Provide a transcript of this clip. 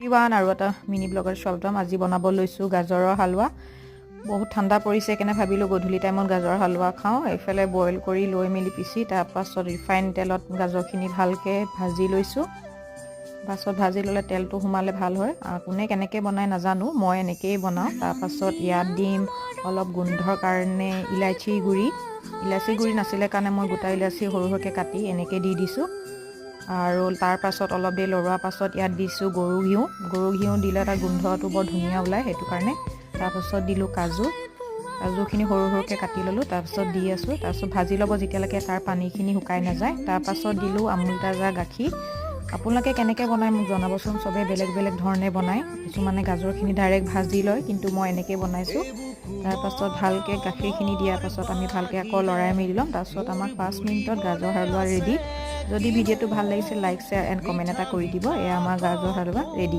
ইৱান আৰু এটা mini blogger স্বাগতম। আজি বনাব লৈছোঁ গাজৰৰ হালৱা। বহুত ঠাণ্ডা পৰিছে কেনে ভাবিলোঁ গধূলি টাইমত গাজৰৰ হালৱা খাওঁ। এইফালে বইল কৰি লৈ মেলি পিচি তাৰপাছত ৰিফাইন তেলত গাজৰখিনি ভালকৈ ভাজি লৈছোঁ। পাছত ভাজি ল'লে তেলটো সোমালে ভাল হয়। কোনে কেনেকৈ বনাই নাজানো, মই এনেকৈয়ে বনাওঁ। তাৰপাছত ইয়াত দিম অলপ গোন্ধৰ কাৰণে ইলাচি গুড়ি নাছিলে কাৰণে মই গোটা ইলাচি সৰু সৰুকৈ কাটি এনেকৈ দি দিছোঁ। আৰু তাৰ পাছত অলপ দেৰি লৰোৱাৰ পাছত ইয়াত দিছোঁ গৰু ঘিউ দিলে তাৰ গোন্ধটো বৰ ধুনীয়া ওলায়, সেইটো কাৰণে। তাৰপাছত দিলোঁ কাজুখিনি সৰু সৰুকৈ কাটি ল'লোঁ, তাৰপাছত দি আছোঁ। তাৰপাছত ভাজি ল'ব যেতিয়ালৈকে তাৰ পানীখিনি শুকাই নাযায়। তাৰপাছত দিলোঁ আমুল তাজা গাখীৰ। আপোনালোকে কেনেকৈ বনায় মোক জনাবচোন। চবেই বেলেগ বেলেগ ধৰণে বনায়, কিছুমানে গাজৰখিনি ডাইৰেক্ট ভাজি লয়, কিন্তু মই এনেকৈ বনাইছোঁ। তাৰপাছত ভালকৈ গাখীৰখিনি দিয়াৰ পাছত আমি ভালকৈ আকৌ লৰাই মেলি ল'ম। তাৰপাছত আমাক 5 মিনিটত গাজৰ হালৱা ৰেডি। যদি ভিডিঅ'টো ভাল লাগিছে লাইক শ্বেয়াৰ এণ্ড কমেণ্ট এটা কৰি দিব। এয়া আমাৰ গাজৰ হালৱা ৰেডি।